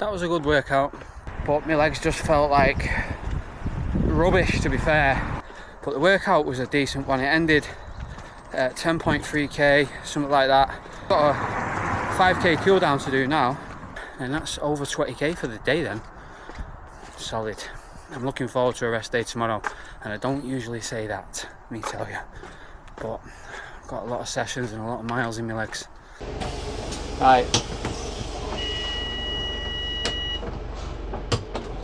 That was a good workout, but my legs just felt like rubbish, to be fair. But the workout was a decent one. It ended at 10.3k, something like that. Got a 5k cool down to do now, and that's over 20k for the day then. Solid. I'm looking forward to a rest day tomorrow, and I don't usually say that, let me tell you, but I've got a lot of sessions and a lot of miles in my legs. Right.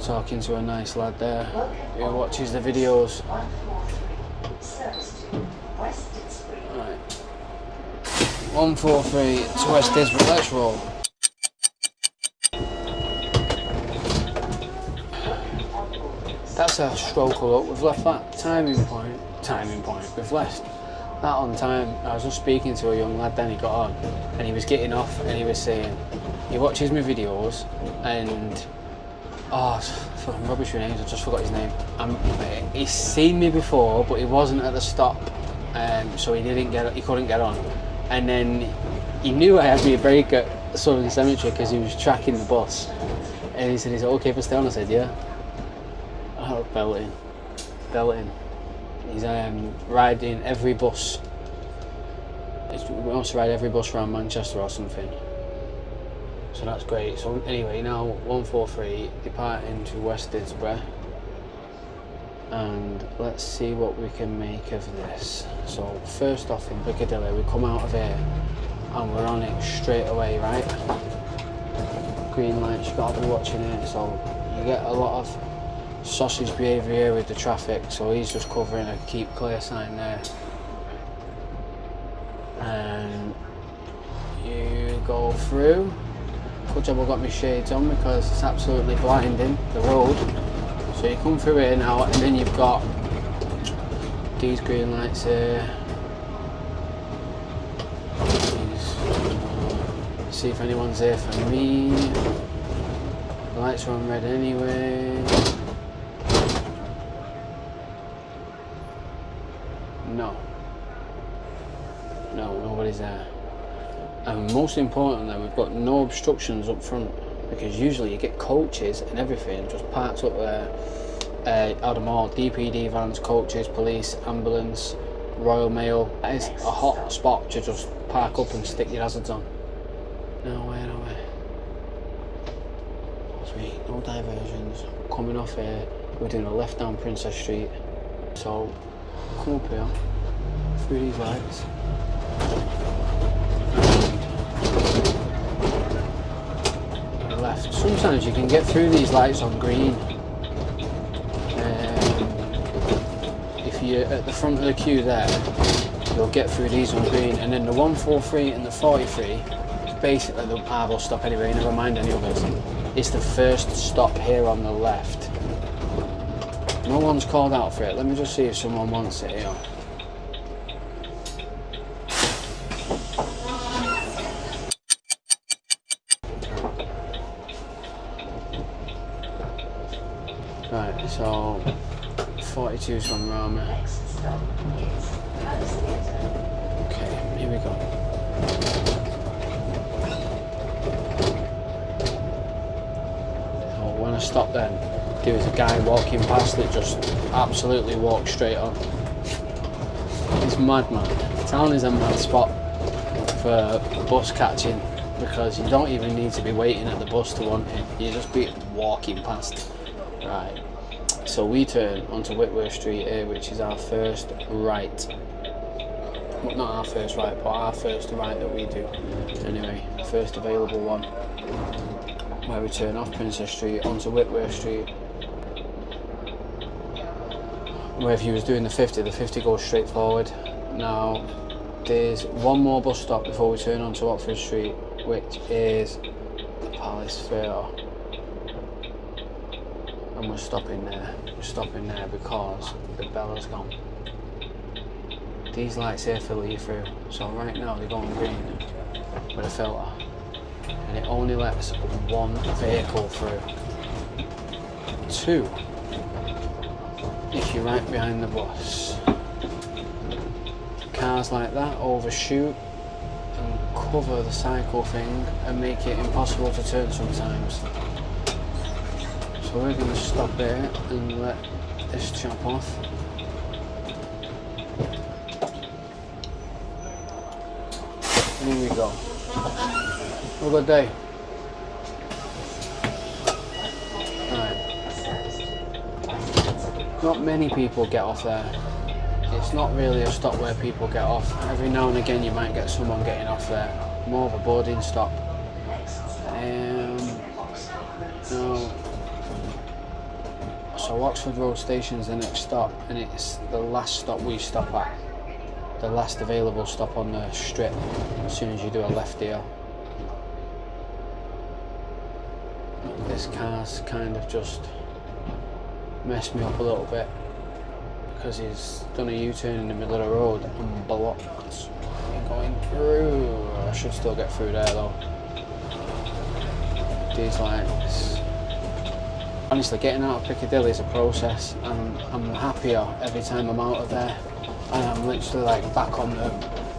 Talking to a nice lad there who watches the videos. Right. 143 to West Disbury, let's roll. That's a stroke up. We've left that timing point. We've left that on time. I was just speaking to a young lad then, he got on and he was getting off and he was saying he watches my videos and it's fucking rubbish with names, I just forgot his name. He's seen me before, but he wasn't at the stop, so he couldn't get on. And then he knew I had my break at Southern Cemetery because he was tracking the bus. And he said, "Is it okay for stay on?" I said, "Yeah." Oh, belting. He's riding every bus. He wants to ride every bus around Manchester or something. So that's great. So anyway, now 143 departing to West Disbury, and let's see what we can make of this. So first off in Piccadilly, we come out of here and we're on it straight away, right? Green lights, you gotta be watching it. So you get a lot of sausage behaviour here with the traffic, so he's just covering a keep clear sign there. And you go through. Good job I've got my shades on because it's absolutely blinding, the road. So you come through here now and then you've got these green lights here. See if anyone's there for me. The lights are on red anyway. No, nobody's there. And most importantly, we've got no obstructions up front, because usually you get coaches and everything just parked up there out of all DPD vans, coaches, police, ambulance, Royal Mail. That is a hot spot to just park up and stick your hazards on. No way. Sweet, no diversions. Coming off here, we're doing a left down Princess Street. So come up here, through these lights. Left. Sometimes you can get through these lights on green. If you're at the front of the queue there, you'll get through these on green, and then the 143 and the 43, basically the bus stop anyway, never mind any others, it's the first stop here on the left. No one's called out for it. Let me just see if someone wants it here. Right, so 42's from Rama. Okay, here we go. So when I stopped then, there was a guy walking past that just absolutely walked straight on. It's mad, man. The town is a mad spot for bus catching, because you don't even need to be waiting at the bus to want it. You just be walking past. Right, so we turn onto Whitworth Street here, which is our first right. Well, not our first right, but our first right that we do. Anyway, first available one, where we turn off Princess Street onto Whitworth Street. Where if you was doing the 50 goes straight forward. Now, there's one more bus stop before we turn onto Oxford Street, which is the Palace Theatre. And we're stopping there. We're stopping there because the bell has gone. These lights here filter you through. So right now they're going green with a filter, and it only lets one vehicle through. Two, if you're right behind the bus. Cars like that overshoot and cover the cycle thing and make it impossible to turn sometimes. So we're going to stop here and let this chop off. Here we go. Have a good day. Right. Not many people get off there. It's not really a stop where people get off. Every now and again you might get someone getting off there. More of a boarding stop. No. So Oxford Road Station's the next stop, and it's the last stop we stop at. The last available stop on the strip as soon as you do a left here. This car's kind of just messed me up a little bit because he's done a U-turn in the middle of the road and blocked me going through. I should still get through there though. These lights. Honestly, getting out of Piccadilly is a process, and I'm happier every time I'm out of there. And I'm literally like back on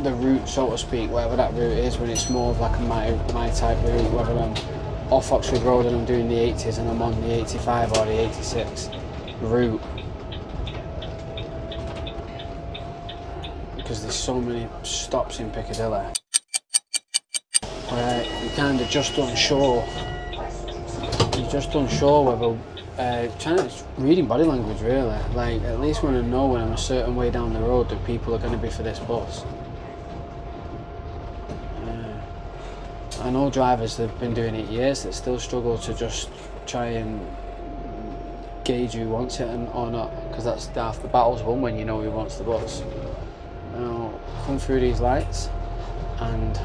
the route, so to speak, whatever that route is, when it's more of like my type route, whether I'm off Oxford Road and I'm doing the 80s and I'm on the 85 or the 86 route. Because there's so many stops in Piccadilly where you're kind of just unsure. You're just unsure whether reading body language really. Like, at least when I know when I'm a certain way down the road that people are going to be for this bus. I know drivers that have been doing it years that still struggle to just try and gauge who wants it or not, because that's half the battle's won when you know who wants the bus. Now, come through these lights, and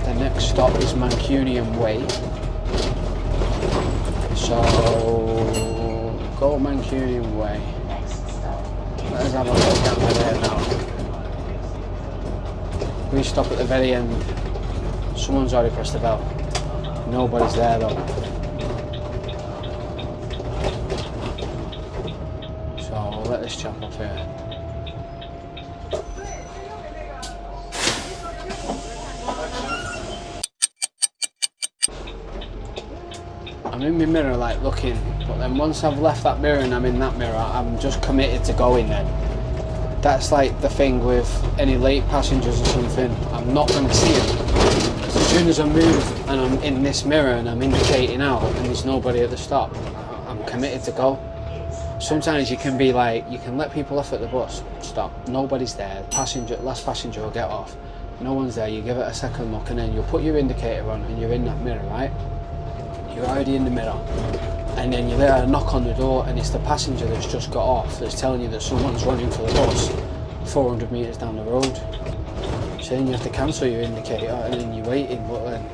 the next stop is Mancunian Way. So, go Mancunian Way. Let's have a look down there now. We stop at the very end. Someone's already pressed the bell. Nobody's there though. So I'll let this chap off here. I'm in my mirror like looking, but then once I've left that mirror and I'm in that mirror, I'm just committed to going then. That's like the thing with any late passengers or something. I'm not going to see them. As soon as I move and I'm in this mirror and I'm indicating out and there's nobody at the stop, I'm committed to go. Sometimes you can be like, you can let people off at the bus stop, nobody's there, last passenger will get off, no one's there, you give it a second look and then you'll put your indicator on and you're in that mirror, right? You're already in the mirror. And then you let a knock on the door and it's the passenger that's just got off that's telling you that someone's running for the bus 400 metres down the road. So then you have to cancel your indicator and then you're waiting, but then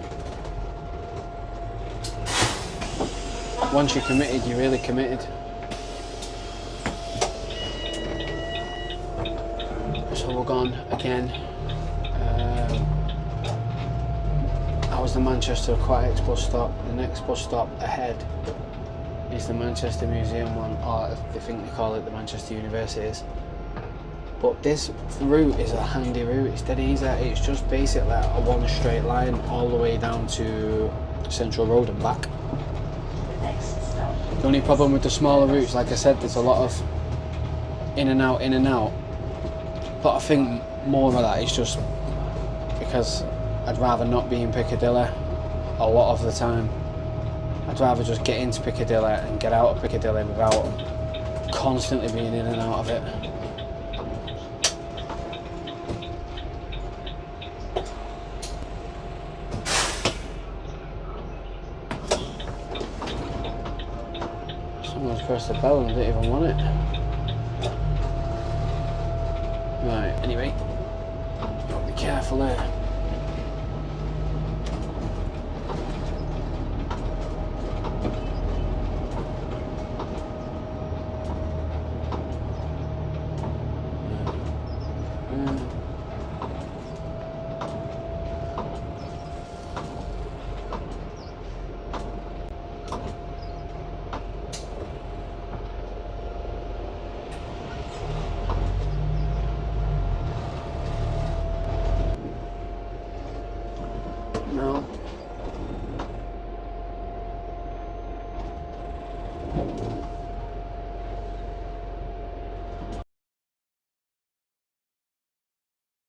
once you're committed, you're really committed. So we're gone again. That was the Manchester Aquatics bus stop. The next bus stop ahead is the Manchester Museum one, or I think they call it the Manchester Universities. But this route is a handy route, it's dead easy. It's just basically a one straight line all the way down to Central Road and back. The only problem with the smaller routes, like I said, there's a lot of in and out. But I think more of that is just because I'd rather not be in Piccadilly a lot of the time. I'd rather just get into Piccadilly and get out of Piccadilly without constantly being in and out of it. Someone's pressed the bell and I didn't even want it. Right, anyway, be careful there. No.